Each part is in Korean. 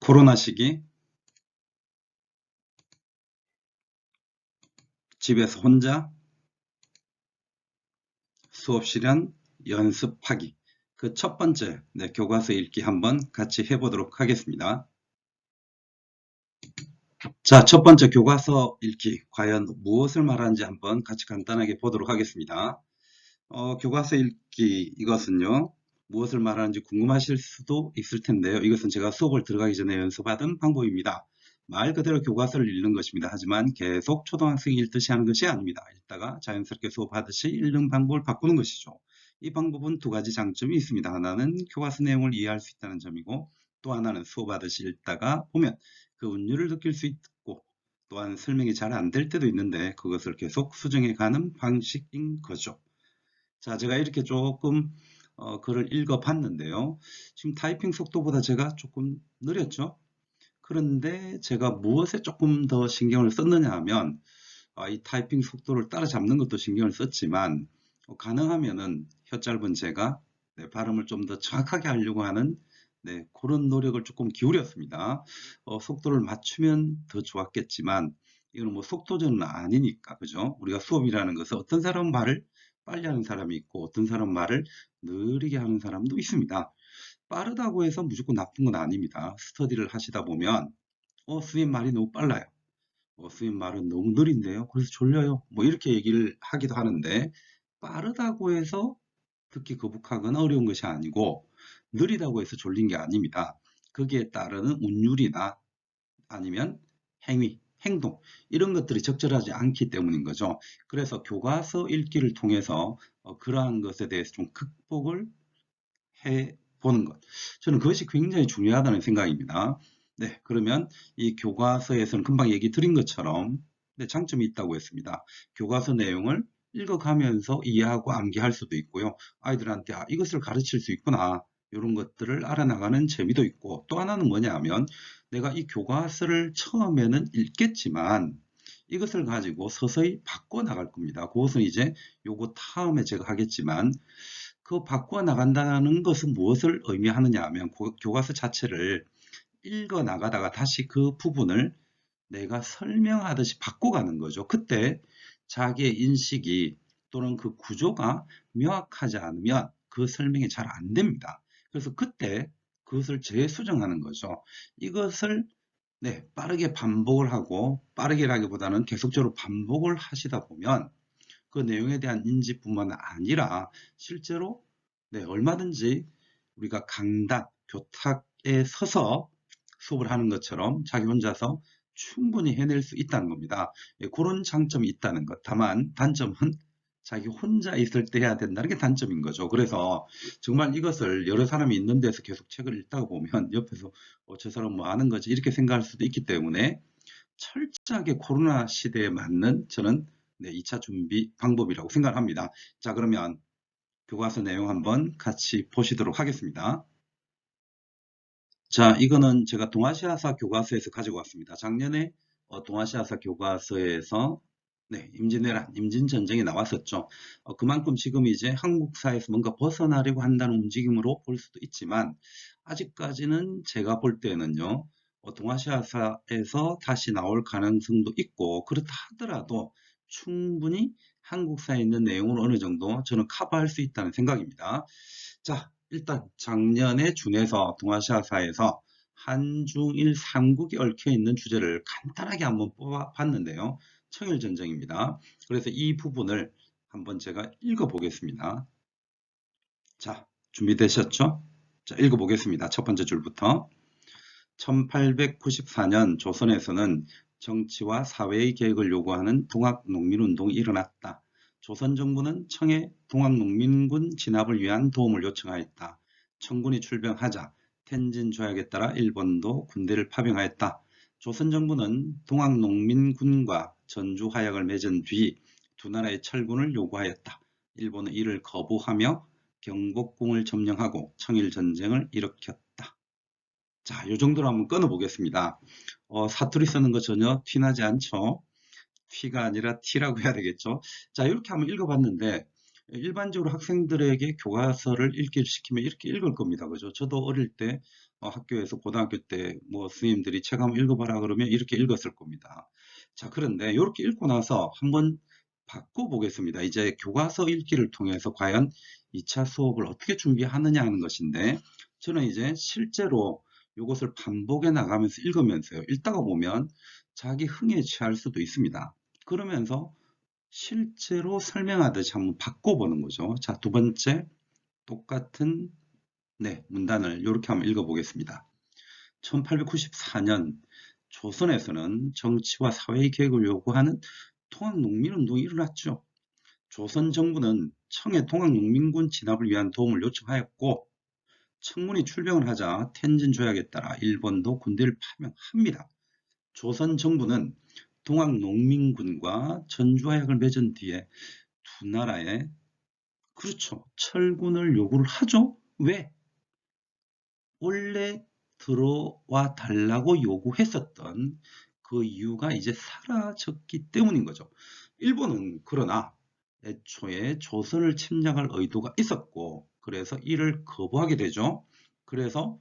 코로나 시기 집에서 혼자 수업 실현 연습하기. 그 첫 번째 교과서 읽기 한번 같이 해보도록 하겠습니다. 자, 첫 번째 교과서 읽기 과연 무엇을 말하는지 한번 같이 간단하게 보도록 하겠습니다. 교과서 읽기 이것은요, 무엇을 말하는지 궁금하실 수도 있을 텐데요. 이것은 제가 수업을 들어가기 전에 연습하던 방법입니다. 말 그대로 교과서를 읽는 것입니다. 하지만 계속 초등학생이 읽듯이 하는 것이 아닙니다. 읽다가 자연스럽게 수업하듯이 읽는 방법을 바꾸는 것이죠. 이 방법은 두 가지 장점이 있습니다. 하나는 교과서 내용을 이해할 수 있다는 점이고, 또 하나는 수업하듯이 읽다가 보면 그 운율을 느낄 수 있고, 또한 설명이 잘 안 될 때도 있는데 그것을 계속 수정해 가는 방식인 거죠. 자, 제가 이렇게 조금 글을 읽어 봤는데요. 지금 타이핑 속도보다 제가 조금 느렸죠. 그런데 제가 무엇에 조금 더 신경을 썼느냐 하면, 이 타이핑 속도를 따라잡는 것도 신경을 썼지만, 가능하면은 혀 짧은 제가 발음을 좀 더 정확하게 하려고 하는 그런 노력을 조금 기울였습니다. 속도를 맞추면 더 좋았겠지만, 이거는 뭐 속도전은 아니니까, 그죠? 우리가 수업이라는 것은 어떤 사람은 말을 빨리 하는 사람이 있고, 어떤 사람은 말을 느리게 하는 사람도 있습니다. 빠르다고 해서 무조건 나쁜 건 아닙니다. 스터디를 하시다 보면, 선생님 말이 너무 빨라요. 선생님 말은 너무 느린데요. 그래서 졸려요. 뭐 이렇게 얘기를 하기도 하는데, 빠르다고 해서 듣기 거북하거나 어려운 것이 아니고, 느리다고 해서 졸린 게 아닙니다. 거기에 따르는 운율이나 아니면 행위, 행동, 이런 것들이 적절하지 않기 때문인 거죠. 그래서 교과서 읽기를 통해서 그러한 것에 대해서 좀 극복을 해 보는 것. 저는 그것이 굉장히 중요하다는 생각입니다. 네, 그러면 이 교과서에서는 금방 얘기 드린 것처럼 장점이 있다고 했습니다. 교과서 내용을 읽어가면서 이해하고 암기할 수도 있고요. 아이들한테 이것을 가르칠 수 있구나. 이런 것들을 알아나가는 재미도 있고, 또 하나는 뭐냐 하면 내가 이 교과서를 처음에는 읽겠지만 이것을 가지고 서서히 바꿔 나갈 겁니다. 그것은 이제 요거 다음에 제가 하겠지만, 그 바꿔 나간다는 것은 무엇을 의미하느냐 하면 교과서 자체를 읽어 나가다가 다시 그 부분을 내가 설명하듯이 바꿔가는 거죠. 그때 자기의 인식이 또는 그 구조가 명확하지 않으면 그 설명이 잘 안 됩니다. 그래서 그때 그것을 재수정하는 거죠. 이것을 빠르게 반복을 하고, 빠르게라기보다는 계속적으로 반복을 하시다 보면 그 내용에 대한 인지뿐만 아니라 실제로 얼마든지 우리가 강단, 교탁에 서서 수업을 하는 것처럼 자기 혼자서 충분히 해낼 수 있다는 겁니다. 그런 장점이 있다는 것. 다만 단점은 자기 혼자 있을 때 해야 된다는 게 단점인 거죠. 그래서 정말 이것을 여러 사람이 있는 데서 계속 책을 읽다가 보면 옆에서 저 사람 뭐 아는 거지 이렇게 생각할 수도 있기 때문에 철저하게 코로나 시대에 맞는 저는 2차 준비 방법이라고 생각합니다. 자, 그러면 교과서 내용 한번 같이 보시도록 하겠습니다. 자, 이거는 제가 동아시아사 교과서에서 가지고 왔습니다. 작년에 동아시아사 교과서에서 임진왜란, 임진전쟁이 나왔었죠. 그만큼 지금 이제 한국사에서 뭔가 벗어나려고 한다는 움직임으로 볼 수도 있지만, 아직까지는 제가 볼 때는요, 동아시아사에서 다시 나올 가능성도 있고, 그렇다 하더라도 충분히 한국사에 있는 내용을 어느 정도 저는 커버할 수 있다는 생각입니다. 자, 일단 작년에 준해서 동아시아사에서 한중일 삼국이 얽혀 있는 주제를 간단하게 한번 뽑아봤는데요. 청일전쟁입니다. 그래서 이 부분을 한번 제가 읽어보겠습니다. 자, 준비되셨죠? 자, 읽어보겠습니다. 첫 번째 줄부터. 1894년 조선에서는 정치와 사회의 개혁을 요구하는 동학농민운동이 일어났다. 조선 정부는 청에 동학농민군 진압을 위한 도움을 요청하였다. 청군이 출병하자 텐진 조약에 따라 일본도 군대를 파병하였다. 조선 정부는 동학농민군과 전주화약을 맺은 뒤 두 나라의 철군을 요구하였다. 일본은 이를 거부하며 경복궁을 점령하고 청일전쟁을 일으켰다. 자, 이 정도로 한번 끊어보겠습니다. 사투리 쓰는 거 전혀 티나지 않죠? 티가 아니라 티라고 해야 되겠죠? 자, 이렇게 한번 읽어봤는데, 일반적으로 학생들에게 교과서를 읽기를 시키면 이렇게 읽을 겁니다. 그죠? 저도 어릴 때 학교에서 고등학교 때 뭐 선생님들이 책 한번 읽어봐라 그러면 이렇게 읽었을 겁니다. 자, 그런데 이렇게 읽고 나서 한번 바꿔보겠습니다. 이제 교과서 읽기를 통해서 과연 2차 수업을 어떻게 준비하느냐 하는 것인데, 저는 이제 실제로 이것을 반복해 나가면서 읽으면서요. 읽다가 보면 자기 흥에 취할 수도 있습니다. 그러면서 실제로 설명하듯이 한번 바꿔보는 거죠. 자, 두 번째, 똑같은 문단을 이렇게 한번 읽어보겠습니다. 1894년 조선에서는 정치와 사회의 개혁을 요구하는 통학농민운동이 일어났죠. 조선 정부는 청해 통학농민군 진압을 위한 도움을 요청하였고, 청군이 출병을 하자 텐진 조약에 따라 일본도 군대를 파병합니다. 조선 정부는 동학농민군과 전주화약을 맺은 뒤에 두 나라에 그렇죠. 철군을 요구를 하죠. 왜? 원래 들어와 달라고 요구했었던 그 이유가 이제 사라졌기 때문인 거죠. 일본은 그러나 애초에 조선을 침략할 의도가 있었고, 그래서 이를 거부하게 되죠. 그래서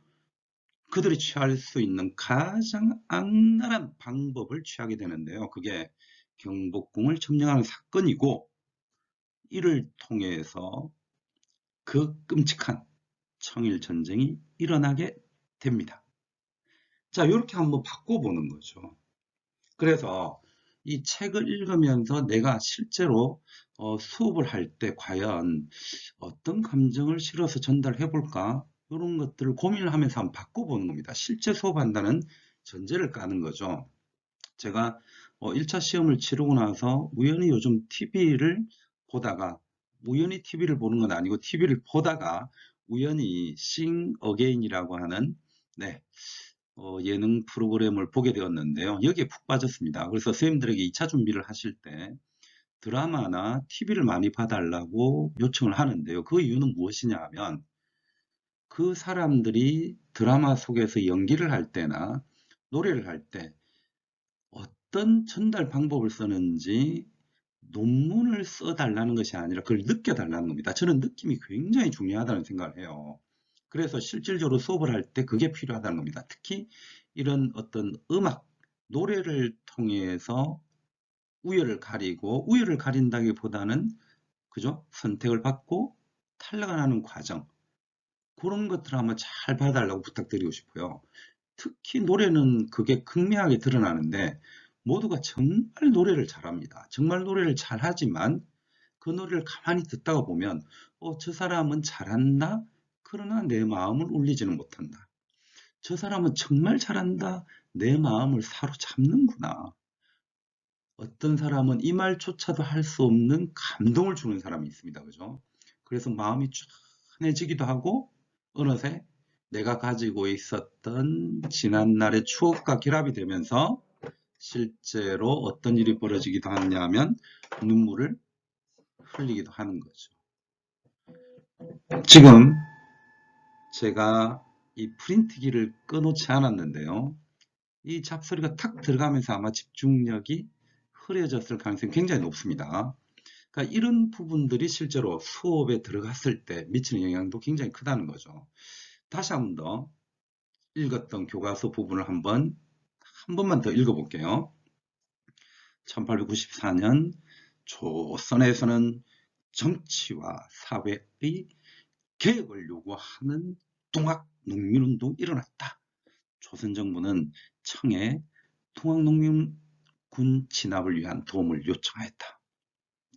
그들이 취할 수 있는 가장 악랄한 방법을 취하게 되는데요. 그게 경복궁을 점령하는 사건이고, 이를 통해서 그 끔찍한 청일전쟁이 일어나게 됩니다. 자, 이렇게 한번 바꿔보는 거죠. 그래서 이 책을 읽으면서 내가 실제로 수업을 할 때 과연 어떤 감정을 실어서 전달해 볼까? 이런 것들을 고민을 하면서 한번 바꿔보는 겁니다. 실제 수업한다는 전제를 까는 거죠. 제가 1차 시험을 치르고 나서 우연히 요즘 TV를 보다가, 우연히 TV를 보는 건 아니고 TV를 보다가 우연히 싱 어게인이라고 하는 예능 프로그램을 보게 되었는데요. 여기에 푹 빠졌습니다. 그래서 선생님들에게 2차 준비를 하실 때 드라마나 TV를 많이 봐달라고 요청을 하는데요. 그 이유는 무엇이냐 하면, 그 사람들이 드라마 속에서 연기를 할 때나 노래를 할 때 어떤 전달 방법을 쓰는지 논문을 써달라는 것이 아니라 그걸 느껴달라는 겁니다. 저는 느낌이 굉장히 중요하다는 생각을 해요. 그래서 실질적으로 수업을 할 때 그게 필요하다는 겁니다. 특히 이런 어떤 음악, 노래를 통해서 우열을 가리고, 우열을 가린다기보다는 그죠? 선택을 받고 탈락을 하는 과정, 그런 것들을 한번 잘 봐달라고 부탁드리고 싶고요. 특히 노래는 그게 극명하게 드러나는데, 모두가 정말 노래를 잘합니다. 정말 노래를 잘하지만 그 노래를 가만히 듣다가 보면 저 사람은 잘한다. 그러나 내 마음을 울리지는 못한다. 저 사람은 정말 잘한다. 내 마음을 사로잡는구나. 어떤 사람은 이 말조차도 할 수 없는 감동을 주는 사람이 있습니다. 그죠? 그래서 마음이 쫙해지기도 하고, 어느새 내가 가지고 있었던 지난날의 추억과 결합이 되면서 실제로 어떤 일이 벌어지기도 하느냐 하면 눈물을 흘리기도 하는 거죠. 지금 제가 이 프린트기를 꺼놓지 않았는데요. 이 잡소리가 탁 들어가면서 아마 집중력이 흐려졌을 가능성이 굉장히 높습니다. 그러니까 이런 부분들이 실제로 수업에 들어갔을 때 미치는 영향도 굉장히 크다는 거죠. 다시 한 번 더 읽었던 교과서 부분을 한 번만 더 읽어볼게요. 1894년 조선에서는 정치와 사회의 개혁을 요구하는 통학농민운동이 일어났다. 조선 정부는 청에 통학농민군 진압을 위한 도움을 요청하였다.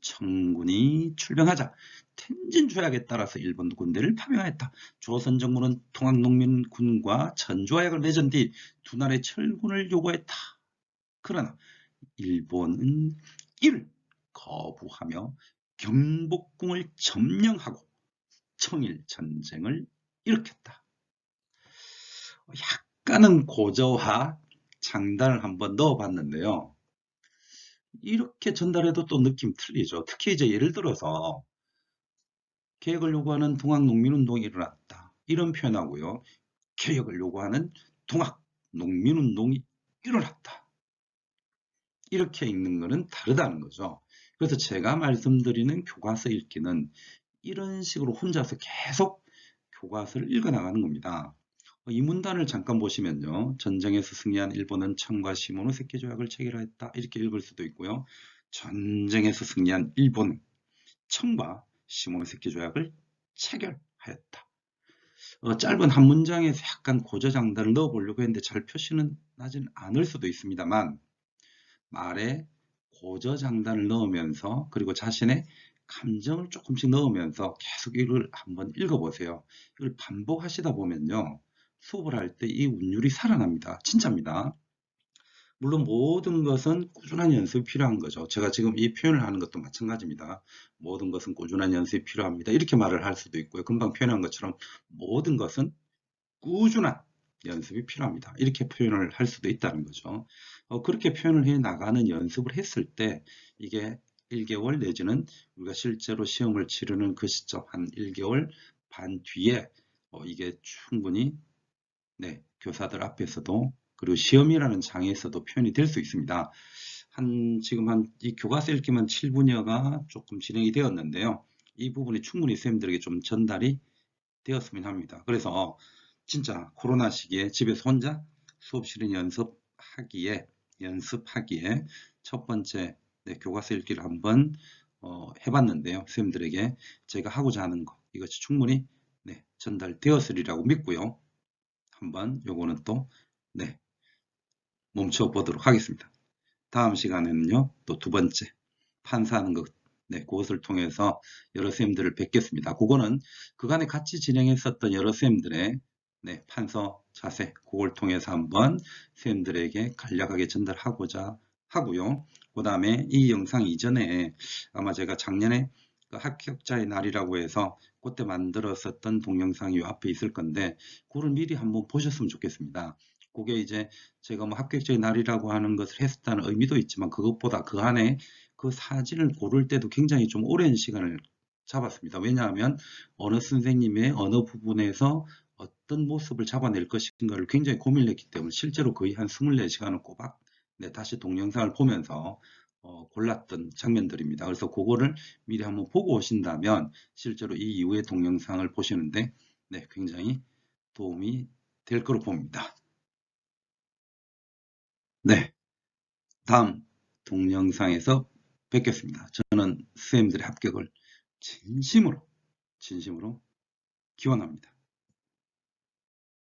청군이 출병하자 텐진 조약에 따라서 일본 군대를 파병하였다. 조선 정부는 통학농민군과 전조약을 맺은 뒤 두 나라의 철군을 요구했다. 그러나 일본은 이를 거부하며 경복궁을 점령하고 청일전쟁을 일으켰다. 약간은 고저와 장단을 한번 넣어봤는데요. 이렇게 전달해도 또 느낌 틀리죠. 특히 이제 예를 들어서 개혁을 요구하는 동학농민운동이 일어났다. 이런 표현하고요. 개혁을 요구하는 동학농민운동이 일어났다. 이렇게 읽는 것은 다르다는 거죠. 그래서 제가 말씀드리는 교과서 읽기는 이런 식으로 혼자서 계속 교과서를 읽어나가는 겁니다. 이 문단을 잠깐 보시면요. 전쟁에서 승리한 일본은 청과 시몬의 새끼조약을 체결하였다. 이렇게 읽을 수도 있고요. 전쟁에서 승리한 일본은 청과 시몬의 새끼조약을 체결하였다. 짧은 한 문장에서 약간 고저장단을 넣어보려고 했는데 잘 표시는 나진 않을 수도 있습니다만 말에 고저장단을 넣으면서 그리고 자신의 감정을 조금씩 넣으면서 계속 이걸 한번 읽어보세요. 이걸 반복하시다 보면요. 수업을 할 때 이 운율이 살아납니다. 진짜입니다. 물론 모든 것은 꾸준한 연습이 필요한 거죠. 제가 지금 이 표현을 하는 것도 마찬가지입니다. 모든 것은 꾸준한 연습이 필요합니다. 이렇게 말을 할 수도 있고요. 금방 표현한 것처럼 모든 것은 꾸준한 연습이 필요합니다. 이렇게 표현을 할 수도 있다는 거죠. 그렇게 표현을 해 나가는 연습을 했을 때 이게 1개월 내지는 우리가 실제로 시험을 치르는 그 시점 한 1개월 반 뒤에 이게 충분히 교사들 앞에서도 그리고 시험이라는 장에서도 표현이 될 수 있습니다. 지금 이 교과서 읽기만 7분여가 조금 진행이 되었는데요. 이 부분이 충분히 선생님들에게 좀 전달이 되었으면 합니다. 그래서 진짜 코로나 시기에 집에서 혼자 수업 실은 연습하기에 첫 번째 교과서 읽기를 한번 해봤는데요. 선생님들에게 제가 하고자 하는 것 이것이 충분히 전달되었으리라고 믿고요. 한번 요거는 또 멈춰 보도록 하겠습니다. 다음 시간에는요. 또 두 번째 판사하는 것 그것을 통해서 여러 선생님들을 뵙겠습니다. 그거는 그간에 같이 진행했었던 여러 선생님들의 판서 자세 그걸 통해서 한번 선생님들에게 간략하게 전달하고자 하고요. 그 다음에 이 영상 이전에 아마 제가 작년에 그 합격자의 날이라고 해서 그때 만들었었던 동영상이 앞에 있을 건데 그걸 미리 한번 보셨으면 좋겠습니다. 그게 이제 제가 뭐 합격자의 날이라고 하는 것을 했었다는 의미도 있지만 그것보다 그 안에 그 사진을 고를 때도 굉장히 좀 오랜 시간을 잡았습니다. 왜냐하면 어느 선생님의 어느 부분에서 어떤 모습을 잡아낼 것인가를 굉장히 고민을 했기 때문에 실제로 거의 한 24시간을 꼬박 다시 동영상을 보면서 골랐던 장면들입니다. 그래서 그거를 미리 한번 보고 오신다면 실제로 이 이후의 동영상을 보시는데 굉장히 도움이 될 거로 봅니다. 다음 동영상에서 뵙겠습니다. 저는 선생님들의 합격을 진심으로 기원합니다.